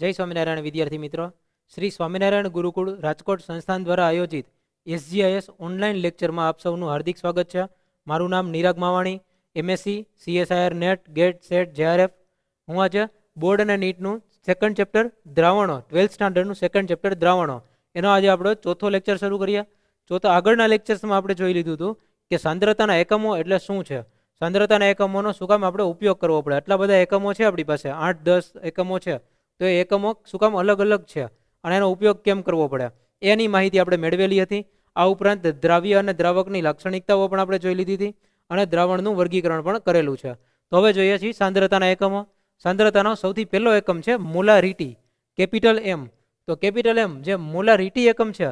જય સ્વામિનારાયણ વિદ્યાર્થી મિત્રો. શ્રી સ્વામિનારાયણ ગુરુકુળ રાજકોટ સંસ્થાન દ્વારા આયોજિત SGIS ઓનલાઈન લેક્ચરમાં આપ સૌનું હાર્દિક સ્વાગત છે. મારું નામ Nirag Mavani, MSc CSIR NET GATE SET JRF. હું આજે બોર્ડ અને નીટનું સેકન્ડ ચેપ્ટર દ્રાવણો 12th સ્ટાન્ડર્ડનું સેકન્ડ ચેપ્ટર દ્રાવણો એનો આજે આપણો ચોથો લેક્ચર શરૂ કરીએ. આગળના લેક્ચર્સમાં આપણે જોઈ લીધું હતું કે સાંદ્રતાના એકમો એટલે શું છે, સાંદ્રતાના એકમોનો શું કામ આપણે ઉપયોગ કરવો પડે. આટલા બધા એકમો છે આપણી પાસે, 8-10 એકમો છે, તો એ એકમો શું કામ અલગ અલગ છે અને એનો ઉપયોગ કેમ કરવો પડે એની માહિતી આપણે મેળવેલી હતી. આ ઉપરાંત દ્રાવ્ય અને દ્રાવકની લાક્ષણિકતાઓ પણ આપણે જોઈ લીધી હતી અને દ્રાવણનું વર્ગીકરણ પણ કરેલું છે. તો હવે જોઈએ છીએ સાંદ્રતાના એકમો. સાંદ્રતાનો સૌથી પહેલો એકમ છે મોલારિટી, કેપિટલ M. તો કેપિટલ M જે મોલારિટી એકમ છે,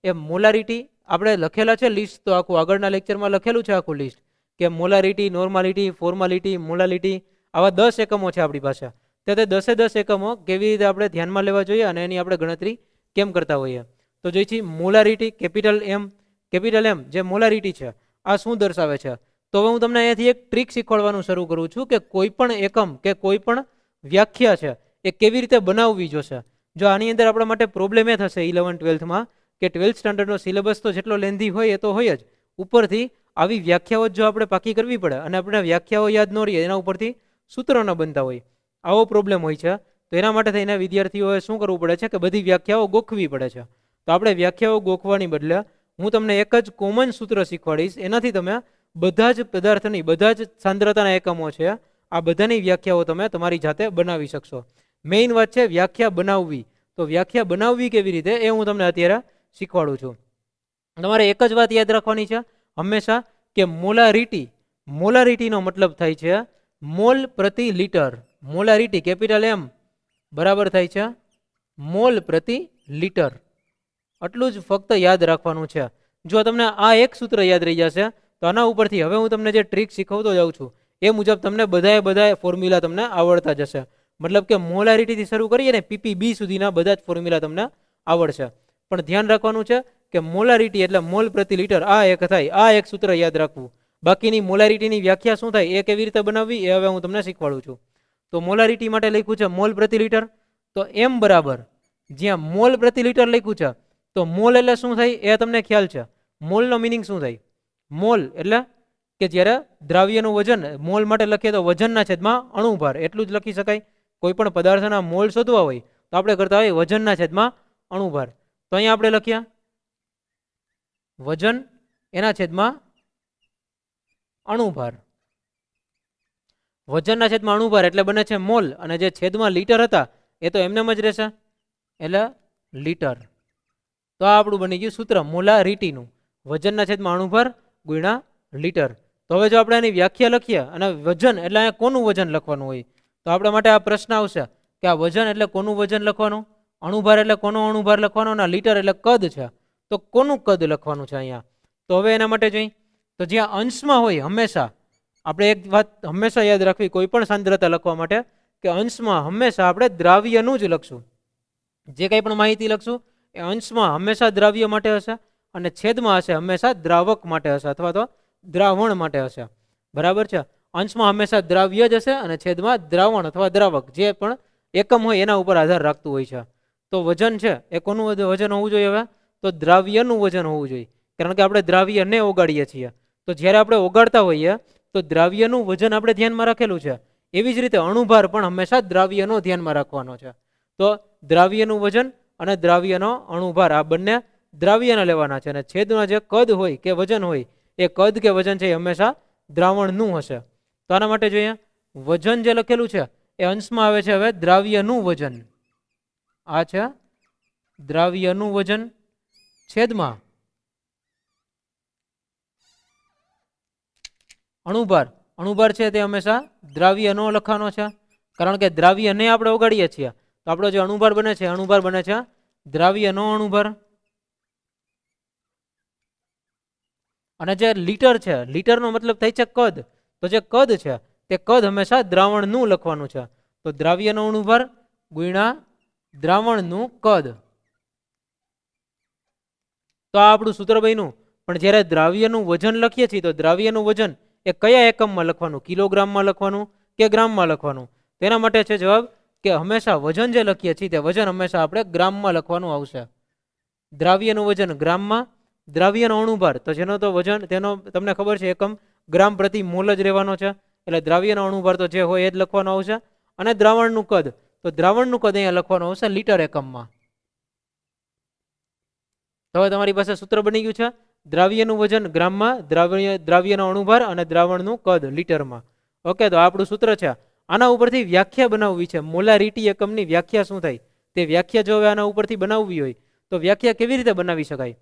એ મોલારિટી આપણે લખેલા છે લિસ્ટ, તો આખું આગળના લેક્ચરમાં લખેલું છે આખું લિસ્ટ કે મોલારિટી, નોર્માલિટી, ફોર્માલિટી, મોલાલિટી, આવા 10 એકમો છે આપણી પાસે. તે 10 એકમો કેવી રીતે આપણે ધ્યાનમાં લેવા જોઈએ અને એની આપણે ગણતરી કેમ કરતા હોઈએ. તો જોઈએ છીએ molarity, capital M. Capital M જે મોલારિટી છે આ શું દર્શાવે છે, તો હવે હું તમને અહીંયાથી એક ટ્રીક શીખવાડવાનું શરૂ કરું છું કે કોઈ પણ એકમ કે કોઈ પણ વ્યાખ્યા છે એ કેવી રીતે બનાવવી જોશે. જો આની અંદર આપણા માટે પ્રોબ્લેમ એ થશે 11-12માં કે 12th સ્ટાન્ડર્ડનો સિલેબસ તો જેટલો લેન્ધી હોય એ તો હોય જ, ઉપરથી આવી વ્યાખ્યાઓ જો આપણે પાકી કરવી પડે અને આપણે વ્યાખ્યાઓ યાદ ન રહીએ, એના ઉપરથી સૂત્રો ન બનતા હોય, આવો પ્રોબ્લેમ હોય છે. તો એના માટે થઈને વિદ્યાર્થીઓએ શું કરવું પડે છે કે બધી વ્યાખ્યાઓ ગોખવી પડે છે. તો આપણે વ્યાખ્યાઓ ગોખવાની બદલે હું તમને એક જ કોમન સૂત્ર શીખવાડીશ, એનાથી તમે બધા જ પદાર્થની, બધા જ સાંદ્રતાના એકમો છે આ બધાની વ્યાખ્યાઓ તમે તમારી જાતે બનાવી શકશો. મેઇન વાત છે વ્યાખ્યા બનાવવી. તો વ્યાખ્યા બનાવવી કેવી રીતે એ હું તમને અત્યારે શીખવાડું છું. તમારે એક જ વાત યાદ રાખવાની છે હંમેશા કે મોલારિટી, મોલારિટીનો મતલબ થાય છે મોલ પ્રતિ લીટર. મોલારિટી કેપિટલ M બરાબર થાય છે મોલ પ્રતિ લીટર. આટલું જ ફક્ત યાદ રાખવાનું છે. જો તમને આ એક સૂત્ર યાદ રહી જશે તો આના ઉપરથી હવે હું તમને જે ટ્રીક શીખવતો જાઉં છું એ મુજબ તમને બધાએ ફોર્મ્યુલા તમને આવડતા જશે. મતલબ કે મોલારિટીથી શરૂ કરીએ ને PPB સુધીના બધા જ ફોર્મ્યુલા તમને આવડશે. પણ ધ્યાન રાખવાનું છે કે મોલારિટી એટલે મોલ પ્રતિ લીટર, આ એક થાય, આ એક સૂત્ર યાદ રાખવું. બાકીની મોલારિટીની વ્યાખ્યા શું થાય એ કેવી રીતે બનાવવી એ હવે હું તમને શીખવાડું છું. તો મોલારિટી માટે લખ્યું છે મોલ પ્રતિ લીટર. તો M બરાબર જ્યાં મોલ પ્રતિ લીટર લખ્યું છે તો મોલ એટલે શું થાય એ તમને ખ્યાલ છે. મોલનો મિનિંગ શું થાય? મોલ એટલે કે જ્યારે દ્રાવ્યનું વજન, મોલ માટે લખીએ તો વજનના છેદમાં અણુભાર, એટલું જ લખી શકાય. કોઈ પણ પદાર્થના મોલ શોધવા હોય તો આપણે કરતા હોય વજનના છેદમાં અણુભાર. તો અહીંયા આપણે લખ્યા વજન એના છેદમાં અણુભાર. વજનના છેદમાં અણુભાર એટલે બને છે મોલ, અને જે છેદમાં લીટર હતા એ તો એમનેમ જ રહેશે એટલે લીટર. તો આ આપણું બની ગયું સૂત્ર મોલારિટીનું, વજનના છેદમાં અણુભાર ગુણ્યા લીટર. તો હવે જો આપણે એની વ્યાખ્યા લખીએ અને વજન એટલે અહીંયા કોનું વજન લખવાનું હોય, તો આપણા માટે આ પ્રશ્ન આવશે કે આ વજન એટલે કોનું વજન લખવાનું, અણુભાર એટલે કોનો અણુભાર લખવાનો, અને લીટર એટલે કદ છે તો કોનું કદ લખવાનું છે અહીંયા. તો હવે એના માટે જોઈ તો જ્યાં અંશમાં હોય હંમેશા આપણે એક વાત હંમેશા યાદ રાખવી કોઈ પણ સાંદ્રતા લખવા માટે કે અંશમાં હંમેશા આપણે દ્રાવ્યનું જ લખશું. જે કંઈ પણ માહિતી લખશું એ અંશમાં હંમેશા દ્રાવ્ય માટે હશે અને છેદમાં હશે હંમેશા દ્રાવક માટે હશે અથવા તો દ્રાવણ માટે હશે. બરાબર છે? અંશમાં હંમેશા દ્રાવ્ય જ હશે અને છેદમાં દ્રાવણ અથવા દ્રાવક જે પણ એકમ હોય એના ઉપર આધાર રાખતું હોય છે. તો વજન છે એ કોનું વજન હોવું જોઈએ? હવે તો દ્રાવ્યનું વજન હોવું જોઈએ, કારણ કે આપણે દ્રાવ્યને ઓગાળીએ છીએ. તો જ્યારે આપણે ઓગાળતા હોઈએ તો દ્રાવ્યનું વજન આપણે ધ્યાનમાં રાખેલું છે. એવી જ રીતે અણુભાર પણ હંમેશા દ્રાવ્યનો ધ્યાનમાં રાખવાનો છે. તો દ્રાવ્યનું વજન અને દ્રાવ્યનો અણુભાર આ બંને દ્રાવ્યના લેવાના છે, અને છેદમાં જે કદ હોય કે વજન હોય એ કદ કે વજન છે એ હંમેશા દ્રાવણનું હશે. તો આના માટે જોઈએ વજન જે લખેલું છે એ અંશમાં આવે છે હવે દ્રાવ્યનું વજન. આ છે દ્રાવ્યનું વજન, છેદમાં અણુભાર. અણુભાર છે તે હંમેશા દ્રાવ્યનો લખવાનો છે, કારણ કે દ્રાવ્યને આપણે ઓગાળીએ છીએ તો આપણો જે અણુભાર બને છે અણુભાર બને છે દ્રાવ્યનો અણુભાર. અને જે લીટર છે, લીટરનો મતલબ થાય છે કદ. તો જે કદ છે તે કદ હંમેશા દ્રાવણનું લખવાનું છે. તો દ્રાવ્યનો અણુભાર ગુણ્યા દ્રાવણનું કદ. તો આ આપણું સૂત્ર બન્યું. પણ જ્યારે દ્રાવ્યનું વજન લખીએ છીએ તો દ્રાવ્યનું વજન એ કયા એકમમાં લખવાનું, કિલોગ્રામમાં લખવાનું કે ગ્રામમાં લખવાનું? તેના માટે છે જવાબ કે હંમેશા વજન જે લખીએ છીએ તે વજન હંમેશા આપણે ગ્રામમાં લખવાનું આવશે. દ્રાવ્યનું વજન ગ્રામમાં, દ્રાવ્યનો અણુભાર તો જેનો તો વજન તેનો તમને ખબર છે એકમ ગ્રામ પ્રતિ મોલ જ રહેવાનો છે, એટલે દ્રાવ્યનો અણુભાર તો જે હોય એ જ લખવાનો આવશે. અને દ્રાવણનું કદ તો દ્રાવણનું કદ અહીંયા લખવાનું આવશે લીટર એકમમાં. તો હવે તમારી પાસે સૂત્ર બની ગયું છે, દ્રાવ્યનું વજન ગ્રામમાં, દ્રાવ્યનો અણુભાર અને દ્રાવણનું કદ લીટરમાં. ઓકે, તો આપણું સૂત્ર છે. આના ઉપરથી વ્યાખ્યા બનાવવી છે, મોલારિટી એકમની વ્યાખ્યા શું થાય તે વ્યાખ્યા જો હવે આના ઉપરથી બનાવવી હોય તો વ્યાખ્યા કેવી રીતે બનાવી શકાય?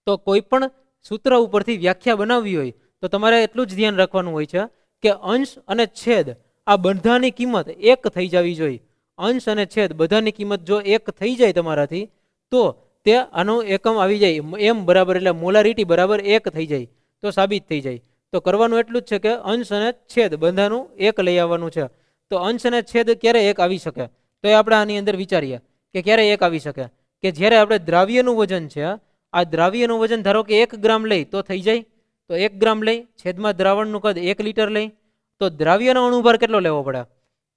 તો કોઈ પણ સૂત્ર ઉપરથી વ્યાખ્યા બનાવવી હોય તો તમારે એટલું જ ધ્યાન રાખવાનું હોય છે કે અંશ અને છેદ આ બધાની કિંમત એક થઈ જવી જોઈએ. અંશ અને છેદ બધાની કિંમત જો એક થઈ જાય તમારાથી તો તે આનો એકમ આવી જાય, એમ બરાબર એટલે મોલારિટી બરાબર એક થઈ જાય તો સાબિત થઈ જાય. તો કરવાનું એટલું જ છે કે અંશ અને છેદ બધાનું એક લઈ આવવાનું છે. તો અંશ અને છેદ ક્યારે એક આવી શકે તો એ આપણે આની અંદર વિચારીએ કે ક્યારે એક આવી શકે કે જ્યારે આપણે દ્રાવ્યનું વજન છે, આ દ્રાવ્યનું વજન ધારો કે 1 ગ્રામ લઈ તો થઈ જાય. તો 1 ગ્રામ લઈ છેદમાં દ્રાવણનું કદ 1 લીટર લઈ તો દ્રાવ્યનો અણુભાર કેટલો લેવો પડે?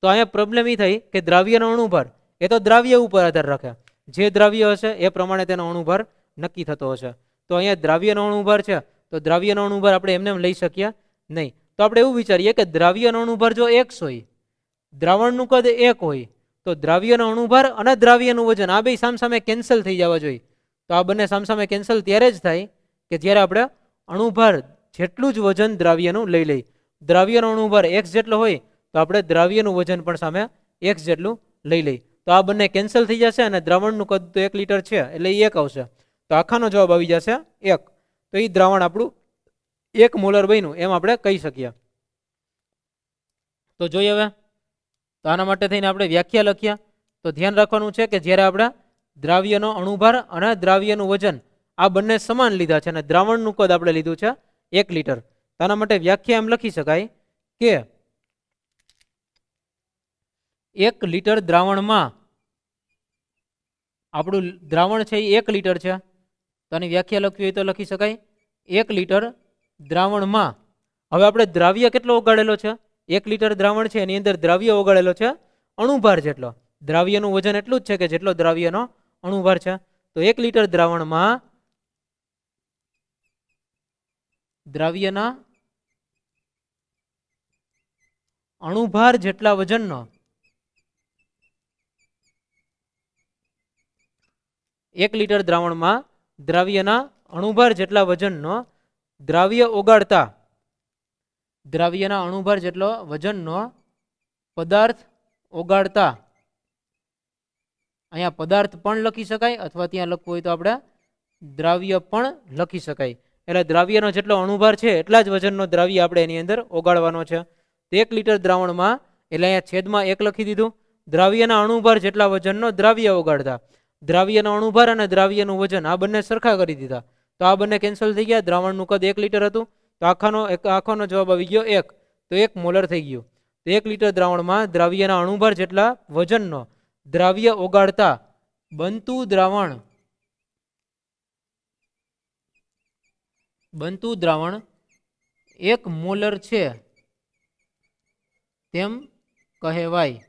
તો અહીંયા પ્રોબ્લેમ એ થઈ કે દ્રાવ્યનો અણુભાર એ તો દ્રાવ્ય ઉપર આધાર રાખે, જે દ્રાવ્ય હશે એ પ્રમાણે તેનો અણુભાર નક્કી થતો હશે. તો અહીંયા દ્રાવ્યનો અણુભાર છે તો દ્રાવ્યનો અણુભાર આપણે એમને લઈ શકીએ નહીં. તો આપણે એવું વિચારીએ કે દ્રાવ્યનો અણુભાર જો 1 હોય, દ્રાવણનું કદ 1 હોય તો દ્રાવ્યનો અણુભાર અને દ્રાવ્યનું વજન આ બે સામસામે કેન્સલ થઈ જવા જોઈએ. તો આ બંને સામસામે કેન્સલ ત્યારે જ થાય કે જ્યારે આપણે અણુભાર જેટલું જ વજન દ્રાવ્યનું લઈ લઈ. દ્રાવ્યનો અણુભાર x જેટલો હોય તો આપણે દ્રાવ્યનું વજન પણ સામે x જેટલું લઈ લઈ. તો આ બંને કેન્સલ થઈ જશે અને દ્રાવણનું કદ તો 1 લીટર છે એટલે 1 આવશે. તો આખાનો જવાબ આવી જશે 1. તો એ દ્રાવણ આપણું 1 મોલર બન્યું એમ આપણે કહી શકીએ. તો જોઈએ હવે, તો આના માટે થઈને આપણે વ્યાખ્યા લખ્યા. તો ધ્યાન રાખવાનું છે કે જ્યારે આપણે દ્રાવ્યનો અણુભાર અને દ્રાવ્યનું વજન આ બંને સમાન લીધા છે અને દ્રાવણનું કદ આપણે લીધું છે 1 લીટર. તો આના માટે વ્યાખ્યા એમ લખી શકાય કે 1 લીટર દ્રાવણમાં આપણું દ્રાવણ છે એ 1 લીટર છે. તો આની વ્યાખ્યા લખવી હોય તો લખી શકાય 1 લીટર દ્રાવણમાં. હવે આપણે દ્રાવ્ય કેટલો ઓગાળેલો છે? 1 લીટર દ્રાવણ છે એની અંદર દ્રાવ્ય ઓગાળેલો છે અણુભાર જેટલો. દ્રાવ્યનું વજન એટલું જ છે કે જેટલો દ્રાવ્યનો અણુભાર છે. તો 1 લીટર દ્રાવણમાં દ્રાવ્યના અણુભાર જેટલા વજનનો 1 લીટર દ્રાવણમાં દ્રાવ્યના અણુભાર જેટલા વજનનો દ્રાવ્ય ઓગાળતા દ્રાવ્યના અણુભાર જેટલો વજનનો પદાર્થ ઓગાળતા, અહીંયા પદાર્થ પણ લખી શકાય અથવા ત્યાં લખવું હોય તો આપણે દ્રાવ્ય પણ લખી શકાય. એટલે દ્રાવ્યનો જેટલો અણુભાર છે એટલા જ વજનનો દ્રાવ્ય આપણે એની અંદર ઓગાળવાનો છે. 1 લીટર દ્રાવણમાં એટલે અહીંયા છેદમાં 1 લખી દીધું. દ્રાવ્યના અણુભાર જેટલા વજનનો દ્રાવ્ય ઓગાળતા, દ્રાવ્યનો અણુભાર અને દ્રાવ્યનું વજન આ બંને સરખા કરી દીધા તો આ બંને કેન્સલ થઈ ગયા. દ્રાવણનું કદ 1 લીટર હતું તો આખાનો જવાબ આવી ગયો 1. તો 1 મોલર થઈ ગયું. તો 1 લીટર દ્રાવણમાં દ્રાવ્યના અણુભાર જેટલા વજનનો દ્રાવ્ય ઓગાળતા બનતું દ્રાવણ 1 મોલર છે તેમ કહેવાય.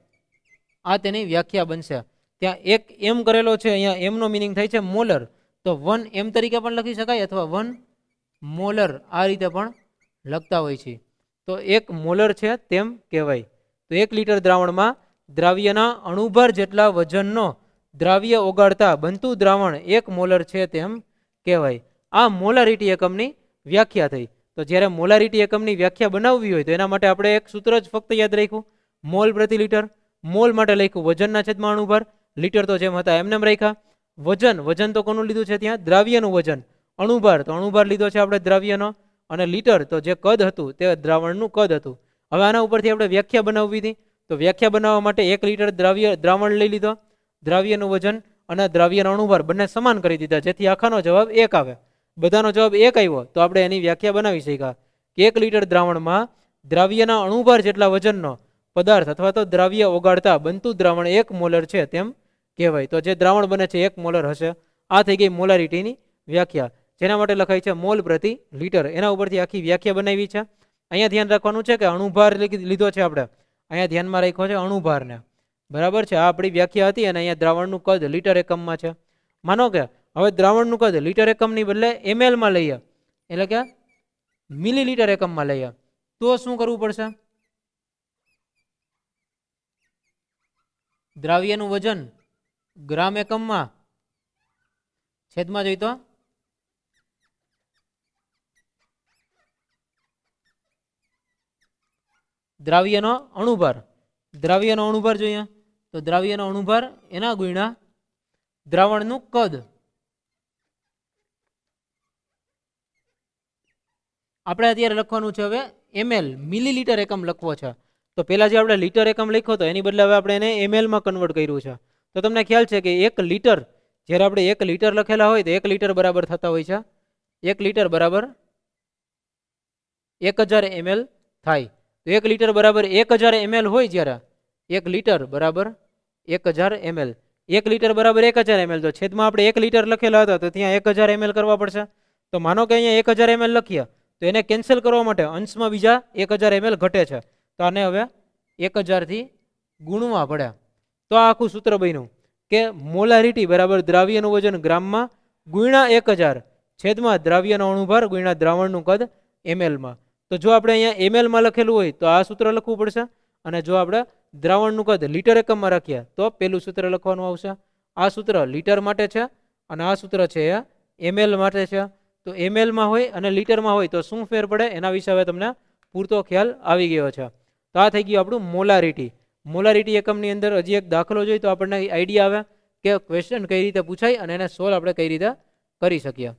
આ તેની વ્યાખ્યા બનશે. ત્યાં એક એમ કરેલો છે, અહીંયા એમનો મિનિંગ થાય છે મોલર. તો 1 એમ તરીકે પણ લખી શકાય અથવા 1 મોલર આ રીતે પણ લખતા હોય છે. તો 1 મોલર છે તેમ કહેવાય. તો 1 લીટર દ્રાવણમાં દ્રાવ્યના અણુભાર જેટલા વજનનો દ્રાવ્ય ઓગાળતા બનતું દ્રાવણ 1 મોલર છે તેમ કહેવાય. આ મોલારિટી એકમની વ્યાખ્યા થઈ. તો જ્યારે મોલારિટી એકમની વ્યાખ્યા બનાવવી હોય તો એના માટે આપણે એક સૂત્ર જ ફક્ત યાદ રાખ્યું, મોલ પ્રતિ લીટર. મોલ માટે લખ્યું વજનના છેદમાં અણુભાર, લીટર તો જેમ હતા એમને રાખ્યા. વજન તો કોનું લીધું છે ત્યાં? દ્રાવ્યનું વજન. અણુભાર તો અણુભાર લીધો છે આપણે દ્રાવ્યનો, અને લીટર તો જે કદ હતું તે દ્રાવણનું કદ હતું. હવે આના ઉપરથી આપણે વ્યાખ્યા બનાવવી હતી. તો વ્યાખ્યા બનાવવા માટે 1 લીટર દ્રાવણ લઈ લીધો, દ્રાવ્યનું વજન અને દ્રાવ્યનો અણુભાર બંને સમાન કરી દીધા જેથી આખાનો જવાબ 1 આવે. બધાનો જવાબ 1 આવ્યો તો આપણે એની વ્યાખ્યા બનાવી શક્યા કે 1 લીટર દ્રાવણમાં દ્રાવ્યના અણુભાર જેટલા વજનનો પદાર્થ અથવા તો દ્રાવ્ય ઓગાળતા બનતું દ્રાવણ 1 મોલર છે તેમ કહેવાય. તો જે દ્રાવણ બને છે 1 મોલર હશે. આ થઈ ગઈ મોલારિટીની વ્યાખ્યા, જેના માટે લખાય છે મોલ પ્રતિ લીટર. એના ઉપરથી આખી વ્યાખ્યા બનાવી છે. અહીંયા ધ્યાન રાખવાનું છે કે અણુભાર લીધો છે આપણે, અહીંયા ધ્યાનમાં રાખ્યો છે અણુભારને. બરાબર છે, આ આપણી વ્યાખ્યા હતી. અને અહીંયા દ્રાવણનું કદ લીટર એકમમાં છે. માનો કે હવે દ્રાવણનું કદ લીટર એકમની બદલે એમએલમાં લઈએ, એટલે કે મિલીલીટર એકમમાં લઈએ, તો શું કરવું પડશે? દ્રાવ્યનું વજન ગ્રામ એકમમાં છેદમાં જોઈ તો દ્રાવ્યનો અણુભાર. દ્રાવ્યનો અણુભાર જોઈએ તો દ્રાવ્યનો અણુભાર એના ગુણ્યા દ્રાવણનું કદ. આપણે અત્યારે લખવાનું છે હવે એમએલ, મિલીલીટર એકમ લખવો છે. તો પહેલા જે આપણે લીટર એકમ લખ્યો હતો એની બદલે હવે આપણે એને એમએલમાં કન્વર્ટ કર્યું છે. તો તમને ખ્યાલ છે કે 1 લીટર, જ્યારે આપણે 1 લીટર લખેલા હોય તો 1 લીટર બરાબર થતા હોય છે 1 લીટર બરાબર 1000 ml થાય. તો 1 લીટર બરાબર 1000 ml હોય, જ્યારે 1 લીટર બરાબર 1000 ml, 1 લીટર બરાબર 1000 ml, તો છેદમાં આપણે 1 લીટર લખેલા હતા તો ત્યાં 1000 ml કરવા પડશે. તો માનો કે અહીંયા 1000 ml લખીએ તો એને કેન્સલ કરવા માટે અંશમાં બીજા 1000 ml ઘટે છે, તો આને હવે 1000 થી ગુણવા પડે. તો આ આખું સૂત્ર બન્યું કે મોલારિટી બરાબર દ્રાવ્યનું વજન ગ્રામમાં ગુણ્યા 1000 છેદમાં દ્રાવ્યનો અણુભાર ગુણ્યા દ્રાવણનું કદ એમએલમાં. તો જો આપણે અહીંયા એમએલમાં લખેલું હોય તો આ સૂત્ર લખવું પડશે, અને જો આપણે દ્રાવણનું કદ લીટર એકમમાં રાખીએ તો પેલું સૂત્ર લખવાનું આવશે. આ સૂત્ર લીટર માટે છે અને આ સૂત્ર છે એ એમએલ માટે છે. તો એમએલમાં હોય અને લીટરમાં હોય તો શું ફેર પડે એના વિશે હવે તમને પૂરતો ખ્યાલ આવી ગયો છે. તો આ થઈ ગયું આપણું મોલારિટી. મોલારિટી એકમની અંદર હજી એક દાખલો જોઈએ તો આપણને આઈડિયા આવે કે ક્વેશ્ચન કઈ રીતે પૂછાય અને એને સોલ્વ આપણે કઈ રીતે કરી શકીએ.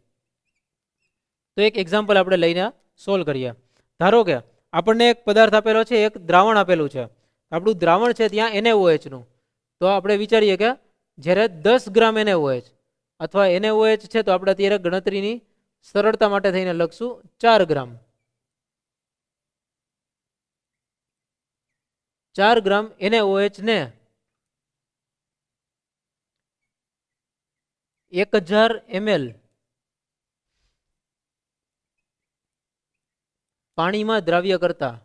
તો એક એક્ઝામ્પલ આપણે લઈને સોલ્વ કરીએ. ધારો કે આપણને એક પદાર્થ આપેલો છે, એક દ્રાવણ આપેલું છે. આપણું દ્રાવણ છે ત્યાં NaOH નું. તો આપણે વિચારીએ કે જ્યારે 10 ગ્રામ NaOH અથવા NaOH છે તો આપણે અત્યારે ગણતરીની સરળતા માટે થઈને લખશું 4 ગ્રામ. 4 ગ્રામ NaOH ને 1000 ml પાણીમાં દ્રાવ્ય કરતા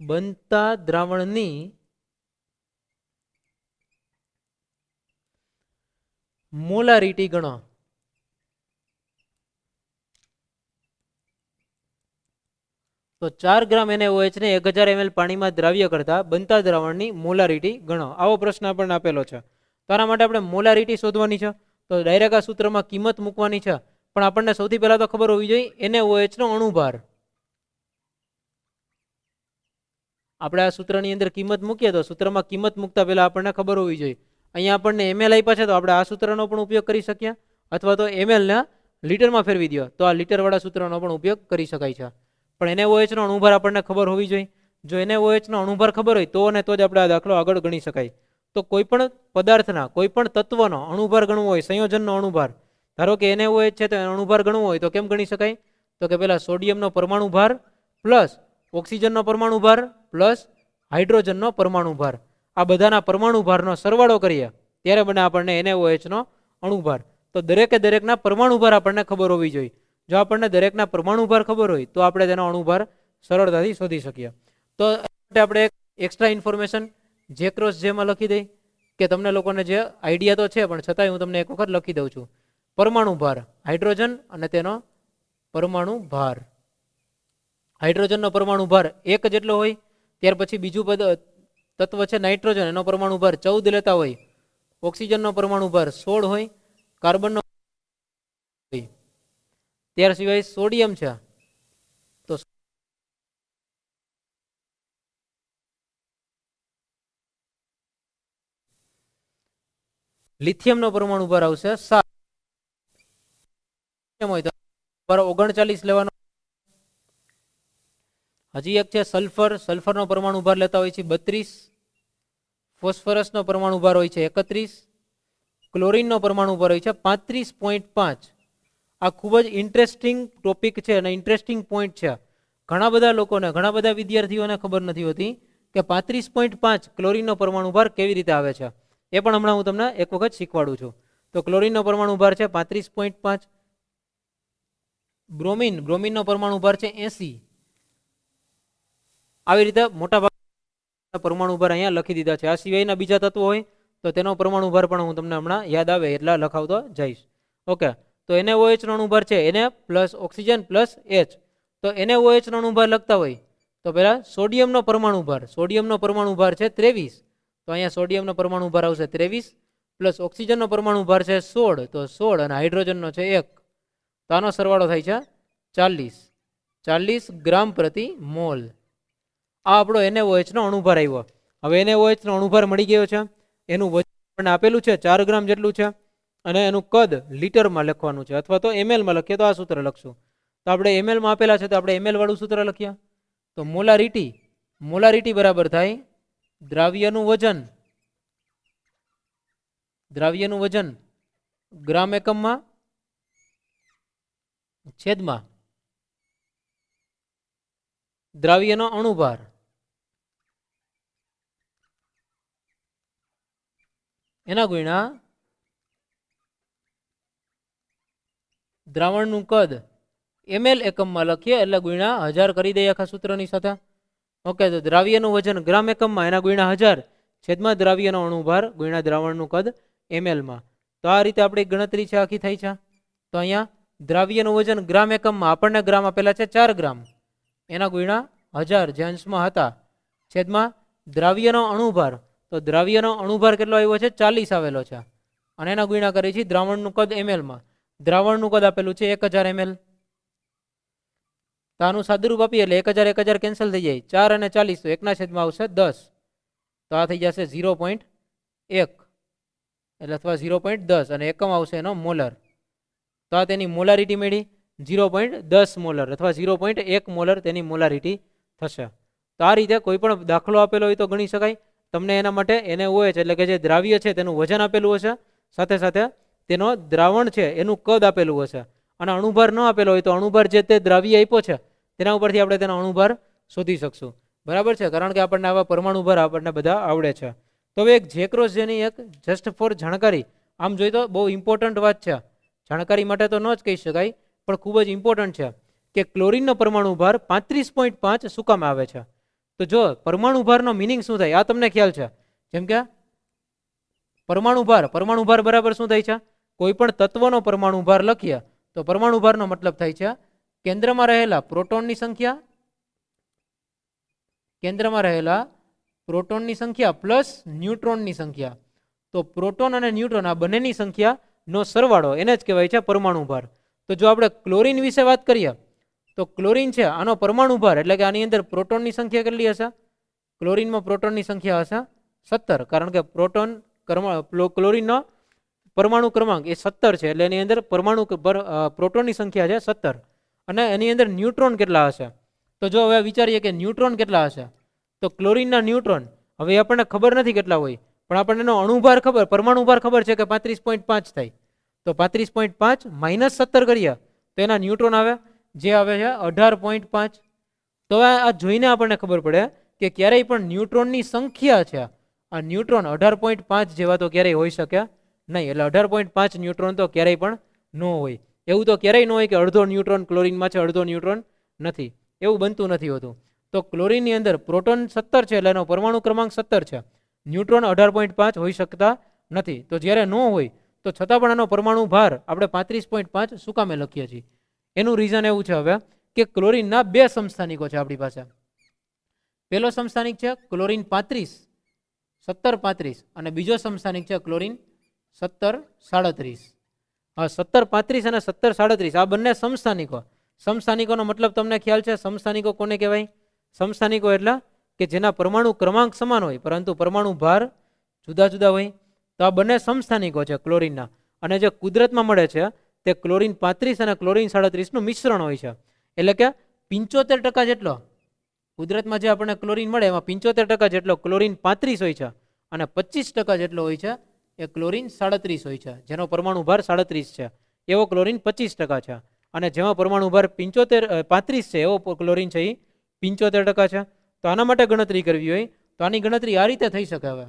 બનતા દ્રાવણની મોલારિટી ગણો. તો 4 ગ્રામ NaOH ને 1000 ml પાણીમાં દ્રાવ્ય કરતા બનતા દ્રાવણની મોલારિટી ગણો. આવો પ્રશ્ન આપણને આપેલો છે. તો આના માટે આપણે મોલારિટી શોધવાની છે. તો ડાયરેક્ટ આ સૂત્રમાં કિંમત મૂકવાની છે, પણ આપણને સૌથી પહેલા તો ખબર હોવી જોઈએ NaOH નો અણુભાર. આપણે આ સૂત્રની અંદર કિંમત મૂકીએ તો સૂત્રમાં કિંમત મૂકતા પહેલા આપણને ખબર હોવી જોઈએ. અહીંયા આપણને ml આપ્યા છે તો આપણે આ સૂત્રનો પણ ઉપયોગ કરી શકીએ, અથવા તો ml ને લીટરમાં ફેરવી દો તો આ લીટરવાળા સૂત્રનો પણ ઉપયોગ કરી શકાય છે. પણ NaOH નો અણુભાર આપણને ખબર હોવી જોઈએ. જો NaOH નો અણુભાર ખબર હોય તો અને તો જ આપણે આ દાખલો આગળ ગણી શકાય. તો કોઈ પણ પદાર્થના કોઈ પણ તત્વનો અણુભાર ગણવો હોય, સંયોજનનો અણુભાર, ધારો કે NaOH છે તો અણુભાર ગણવો હોય તો કેમ ગણી શકાય? તો કે પહેલા સોડિયમનો પરમાણુ ભાર પ્લસ ઓક્સિજનનો પરમાણુ ભાર પ્લસ હાઇડ્રોજનનો પરમાણુ ભાર, આ બધાના પરમાણુ ભારનો સરવાળો કરીએ ત્યારે બને આપણને NaOH નો અણુભાર. તો દરેકે દરેકના પરમાણુ ભાર આપણને ખબર હોવી જોઈએ. જો આપણને દરેકના પરમાણુ ભાર ખબર હોય તો આપણે તેનો અણુભાર સરળતાથી શોધી શકીએ. તો આપણે એક એક્સ્ટ્રા ઇન્ફોર્મેશન જે ક્રોસ જેમાં લખી દઈ કે તમને લોકોને જે આઈડિયા તો છે પણ છતાંય હું તમને એક વખત લખી દઉં છું. પરમાણુ ભાર હાઇડ્રોજન અને તેનો પરમાણુ ભાર. હાઇડ્રોજનનો પરમાણુ ભાર 1 જેટલો હોય, ત્યાર પછી બીજું તત્વ છે નાઇટ્રોજન, એનો પરમાણુ ભાર 14 લેતા હોય, ઓક્સિજનનો પરમાણુ ભાર 16 હોય, કાર્બનનો હોય, ત્યાર સિવાય સોડિયમ છે તો લિથિયમનો પરમાણુ ભાર આવશે 7 હોય તો 39 લેવાનો. હજી એક છે સલ્ફર. સલ્ફરનો પરમાણુ ભાર લેતા હોય છે 32, ફોસ્ફરસનો પરમાણુ ભાર હોય છે 31, ક્લોરીનનો પરમાણુ ભાર હોય છે 35.5. આ ખૂબ જ ઇન્ટરેસ્ટિંગ ટોપિક છે અને ઇન્ટરેસ્ટિંગ પોઈન્ટ છે. ઘણા બધા લોકોને, ઘણા બધા વિદ્યાર્થીઓને ખબર નથી હોતી કે 35.5 ક્લોરીનનો પરમાણુ ભાર કેવી રીતે આવે છે. એ પણ હમણાં હું તમને એક વખત શીખવાડું છું. તો ક્લોરીનનો પરમાણુ ભાર છે 35.5. બ્રોમિનનો પરમાણુ ભાર છે 80. આવી રીતે મોટા ભાગ પરમાણુ ભાર અહીંયા લખી દીધા છે. આ સિવાયના બીજા તત્વો હોય તો તેનો પરમાણુ ભાર પણ હું તમને હમણાં યાદ આવે એટલા લખાવતો જઈશ. ઓકે, તો NaOH નો અણુભાર છે Na plus oxygen plus H. તો NaOH નો અણુભાર લખતા હોય તો પહેલા સોડિયમનો પરમાણુ ભાર, સોડિયમનો પરમાણુ ભાર છે 23. તો અહીંયા સોડિયમનો પરમાણુ ભાર આવશે 23 પ્લસ ઓક્સિજનનો પરમાણુ ભાર છે 16. તો 16 અને હાઇડ્રોજનનો છે 1. તો આનો સરવાળો થાય છે 40 ગ્રામ પ્રતિ મોલ. આ આપણો NaOH નો અણુભાર આવ્યો. હવે NaOH નો અણુભાર મળી ગયો છે. એનું વજન આપેલું છે 4 ગ્રામ જેટલું છે અને એનું કદ લીટરમાં લખવાનું છે અથવા તો ml માં લખીએ તો આ સૂત્ર લખશું. તો આપણે ml માં આપેલા છે તો આપણે ml વાળું સૂત્ર લખીએ. તો મોલારિટી બરાબર થાય દ્રાવ્યનું વજન ગ્રામ એકમમાં છેદમાં દ્રાવ્યનો અણુભાર. એના ગુણ્યા દ્રાવણનું કદ ml એકમમાં લખીએ એટલે ગુણ્યા 1000 કરી દઈએ આખા સૂત્રની સાથે. ઓકે, તો દ્રાવ્યનું વજન ગ્રામ એકમમાં એના ગુણ્યા 1000 છેદમાં દ્રાવ્યનો અણુભાર ગુણ્યા દ્રાવણનું કદ ml માં. તો આ રીતે આપણી ગણતરી છે આખી થઈ છે. તો અહીંયા દ્રાવ્યનું વજન ગ્રામ એકમમાં આપણને ગ્રામ આપેલા છે 4 ગ્રામ એના ગુણ્યા 1000 જે અંશમાં હતા છેદમાં દ્રાવ્યનો અણુભાર. તો દ્રાવ્યનો અણુભાર કેટલો આવ્યો છે 40 આવેલો છે અને એના ગુણ્યા કરી છે દ્રાવણનું કદ ml માં. દ્રાવણનું કદ આપેલું છે 1000 ml. તો આનું સાદુરૂપ આપીએ એટલે 1000 કેન્સલ થઈ જાય. 4 અને 40 તો 1 ના છેદમાં આવશે 10. તો આ થઈ જશે 0.1 એટલે અથવા 0.10 અને એકમ આવશે એનો મોલર. તો આ તેની મોલારિટી મળી 0.10 મોલર અથવા 0.1 મોલર તેની મોલારિટી થશે. તો આ રીતે કોઈ પણ દાખલો આપેલો હોય તો ગણી શકાય. તમને એના માટે NaOH એટલે કે જે દ્રાવ્ય છે તેનું વજન આપેલું હશે, સાથે સાથે તેનો દ્રાવણ છે એનું કદ આપેલું હશે અને અણુભાર ન આપેલો હોય તો અણુભાર જે તે દ્રાવ્ય આપ્યો છે તેના ઉપરથી આપણે તેનો અણુભાર શોધી શકશું. બરાબર છે, કારણ કે આપણને આવા પરમાણુ ભાર આપણને બધા આવડે છે. તો હવે એક જેક્રોસ જેની એક જસ્ટ ફોર જાણકારી, આમ જોઈએ તો બહુ ઇમ્પોર્ટન્ટ વાત છે, જાણકારી માટે તો ન જ કહી શકાય પણ ખૂબ જ ઇમ્પોર્ટન્ટ છે કે ક્લોરીનનો પરમાણુ ભાર 35.5 શું કામ આવે છે. તો જો પરમાણુ ભારનો મિનિંગ શું થાય આ તમને ખ્યાલ છે. જેમ કે પરમાણુ ભાર બરાબર શું થાય છે, કોઈ પણ તત્વનો પરમાણુ ભાર લખીએ તો પરમાણુ ભારનો મતલબ થાય છે કેન્દ્રમાં રહેલા પ્રોટોનની સંખ્યા પ્લસ ન્યુટ્રોનની સંખ્યા. તો પ્રોટોન અને ન્યુટ્રોન આ બંનેની સંખ્યાનો સરવાળો એને જ કહેવાય છે પરમાણુ ભાર. તો જો આપણે ક્લોરીન વિશે વાત કરીએ તો ક્લોરીન છે આનો પરમાણુ ભાર એટલે કે આની અંદર પ્રોટોનની સંખ્યા કેટલી હશે, ક્લોરીનમાં પ્રોટોનની સંખ્યા હશે 17, કારણ કે ક્લોરીનનો પરમાણુ ક્રમાંક એ 17 છે એટલે એની અંદર પ્રોટોનની સંખ્યા છે 17 અને એની અંદર ન્યુટ્રોન કેટલા હશે. તો જો હવે વિચારીએ કે ન્યુટ્રોન કેટલા હશે, તો ક્લોરીનના ન્યુટ્રોન હવે આપણને ખબર નથી કેટલા હોય પણ આપણને એનો અણુભાર ખબર, પરમાણુ ભાર ખબર છે કે 35.5 થાય. તો 35.5 - 17 કરીએ તો એના ન્યુટ્રોન આવે જે આવે છે 18.5. તો આ જોઈને આપણને ખબર પડે કે ક્યારેય પણ ન્યુટ્રોનની સંખ્યા છે આ ન્યુટ્રોન 18.5 જેવા તો ક્યારેય હોઈ શકે નહીં. એટલે 18.5 ન્યુટ્રોન તો ક્યારેય પણ ન હોય. એવું તો ક્યારેય ન હોય કે અડધો ન્યુટ્રોન ક્લોરીનમાં છે અડધો ન્યુટ્રોન નથી, એવું બનતું નથી હોતું. તો ક્લોરીનની અંદર પ્રોટોન 17 છે એટલે એનો પરમાણુ ક્રમાંક 17 છે, ન્યુટ્રોન 18.5 હોઈ શકતા નથી. તો જ્યારે ન હોય તો છતાં પણ એનો પરમાણુ ભાર આપણે 35.5 શું કામે લખીએ છીએ, એનું રીઝન એવું છે હવે કે ક્લોરીનના 2 સમસ્થાનિકો છે આપણી પાસે. પહેલો સમસ્થાનિક છે ક્લોરીન 17-35 અને બીજો સમસ્થાનિક છે ક્લોરીન 17-37. હા, 17-35 અને 17-37 આ બંને સમસ્થાનિકોનો મતલબ તમને ખ્યાલ છે. સમસ્થાનિકો કોને કહેવાય? સમસ્થાનિકો એટલે કે જેના પરમાણુ ક્રમાંક સમાન હોય પરંતુ પરમાણુ ભાર જુદા જુદા હોય. તો આ બંને સમસ્થાનિકો છે ક્લોરીનના અને જે કુદરતમાં મળે છે તે ક્લોરીન 35 અને ક્લોરીન 37 નું મિશ્રણ હોય છે. એટલે કે 75% જેટલો કુદરતમાં જે આપણને ક્લોરીન મળે એમાં 75% જેટલો ક્લોરીન 35 હોય છે અને 25% જેટલો હોય છે એ ક્લોરીન 37 હોય છે, જેનો પરમાણુ ભાર 37 છે એવો ક્લોરીન 25% છે અને જેમાં પરમાણુ ભાર 35 છે એવો ક્લોરીન છે એ 75% છે. તો આના માટે ગણતરી કરવી હોય તો આની ગણતરી આ રીતે થઈ શકે. હવે